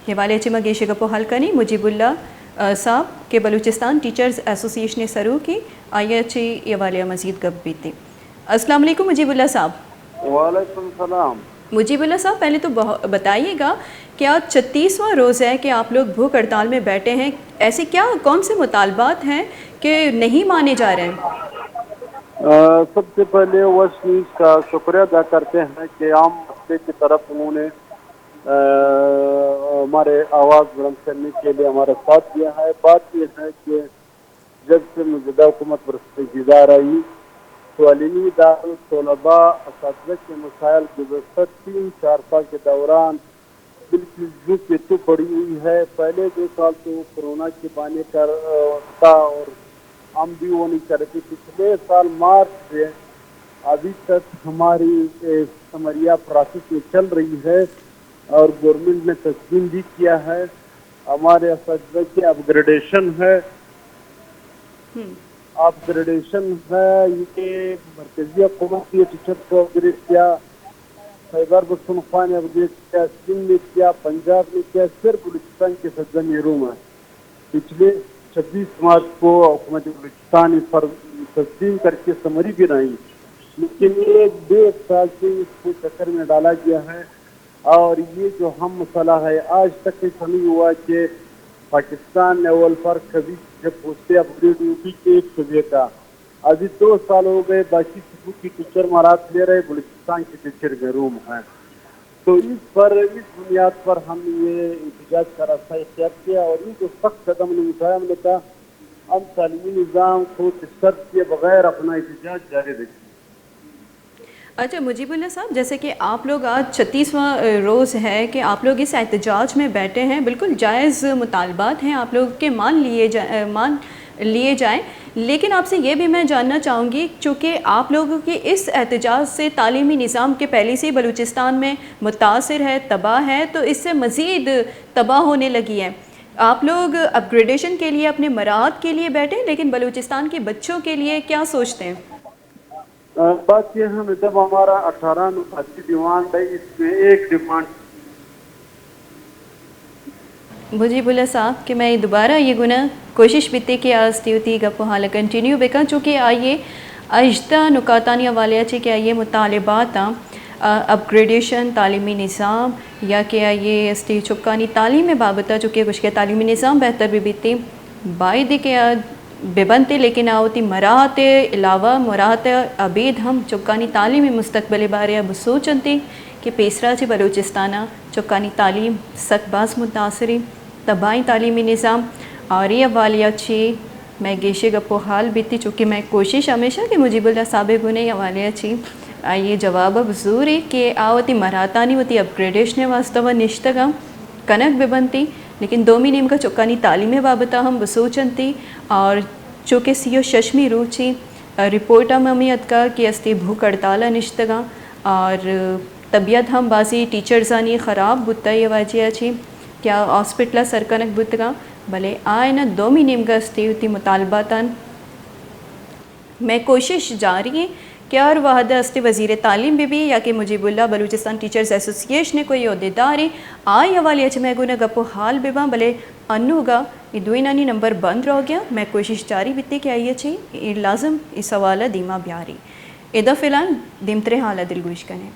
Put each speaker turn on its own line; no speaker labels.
ये वाले चिमा गेशे गपो हल्कनी मुजीबुल्ला साहब के बलूचिस्तान टीचर्स एसोसिएशन सरू की आइए अच्छी ये वाले मज़ीद गप बीती। अस्सलाम वालेकुम मुजीबुल्ला साहब।
वालेकुम सलाम।
मुजीबुल्ला साहब, पहले तो बताइएगा कि आज 36वां रोज़ है कि आप लोग भूख हड़ताल में बैठे हैं, ऐसे क्या कौन से मुतालबात हैं कि नहीं माने जा रहे हैं?
सबसे पहले वश न्यूज़ का शुक्रिया अदा करते हैं कि आम मसले की तरफ उन्होंने हमारे आवाज़ बुलंद करने के लिए हमारा साथ दिया है। बात यह है कि जब से मौजूदा हुकूमत बरसर आई तालीमी इदारों तलबा असातिज़ा के मसाइल गुज़श्ता 3-4 साल के दौरान बिल्कुल जो पे तो पड़ी हुई है। पहले 2 साल तो कोरोना के बाने कर था और हम भी वो नहीं कर रहे। पिछले साल मार्च से अभी तक हमारी समरिया प्रोसेस में चल रही है और गवर्नमेंट ने तस्लीम भी किया है। हमारे असातिज़ा की अपग्रेडेशन है ये मरकजी हुकूमत ने टीचर को अपग्रेड किया, खैबर पख्तूनख्वा ने अपग्रेड किया, सिंध ने किया, पंजाब ने किया, सिर्फ बलूचिस्तान के सरजमीरों में पिछले 26 मार्च को हुकूमत बलूचिस्तान इस पर तस्लीम करके समरी भी नहीं, लेकिन 1-1.5 साल से इसको चक्कर में डाला गया है। और ये जो हम मसला है आज तक ऐसा नहीं हुआ कि पाकिस्तान लेवल पर कभी जब पोस्टें अपग्रेड हुई कि एक सूबे का अभी 2 साल हो गए, बाकी सूबों की टीचर मरात ले रहे, बलूचिस्तान के टीचर घरों में हैं। तो इस बुनियाद पर हम ये एहतजाज का रास्ता इख्तियार किया और ये जो सख्त कदम ने उठाया, हमने कहा हम तालीमी निज़ाम को शर्त के बगैर अपना एहतजाज जारी रखें।
अच्छा मुजीबुल्ला साहब, जैसे कि आप लोग आज 36वां रोज़ है कि आप लोग इस एहतजाज में बैठे हैं, बिल्कुल जायज़ मुतालबात हैं आप लोग के मान लिए जाएँ, लेकिन आपसे ये भी मैं जानना चाहूँगी चूँकि आप लोगों के इस एहतजाज से तालीमी निज़ाम के पहले से बलूचिस्तान में मुतासिर है, तबाह है, तो इससे मज़ीद तबाह होने लगी है। आप लोग अपग्रेडेशन के लिए अपने मराहत के लिए बैठे, लेकिन बलूचिस्तान के बच्चों के लिए क्या सोचते हैं?
बात यह है जब हमारा 18 डिमांड है, इसमें एक डिमांड
मुजीबुल्ला साहब कि मैं दोबारा ये गुना कोशिश बीती कि आस्ती होती गप हाल कंटिन्यू बेका चूँकि आइए अजता नुकातानिया वाले अच्छे कि आइए मुतालबात अपग्रेडेशन तालीमी निज़ाम या कि आइए अस्ती चुपकानी तालीम बाबता चूँकि कुछ के तालीमी निज़ाम बेहतर भी बीती बायद के बेबनते, लेकिन आवती मराहत अलावा मराहत अबीद हम चुपकानी तालीमी मुस्तकबल बारे अब सोचती कि पेसरा चे बलूचिस्ताना चुपकानी तालीम सकबाज मुतासरी तबाही तालीमी निज़ाम और ये वालिया अच्छी मैं गेशे गप्पो हाल बीती चूँकि मैं कोशिश हमेशा कि मुजीबुल्ला साबिब गुने या वाले अच्छी आइए जवाब अब ज़रूरी कि आवती मराहतानी होती अपग्रेडेशन वास्तव निश्तगा कनक बेबनती, लेकिन दोमी नीम का चुक्कानी तालीम बाबता हम बसोचनती और चूँकि सीओ शशमी रूची रिपोर्टा ममियत का कि अस्ती भूख हड़ताल निश्तगा और तबीयत हम बासी टीचर्सानी ख़राब बुता ये वाजी अच्छी क्या हॉस्पिटल सरकनक बुतगा भले आए न दोमी नीम का अस्ती होती मुतालबातन मैं कोशिश जारी है क्या और वहद अस्ते वज़ीर तालीम भी या कि मुजीबुल्ला बलूचिस्तान टीचर्स एसोसिएशन कोई अहदेदार आय हवाले अच्छे मैं गुना गप्पो हाल बिबा भले अन्नूगा ये दुनानी नंबर बंद रह गया। मैं कोशिश जारी बीते कि आइए अच्छी लाजम इस हवाला दीमा ब्यारी इदा फ़िलहाल दिमतरे हाल दिलगुश करें।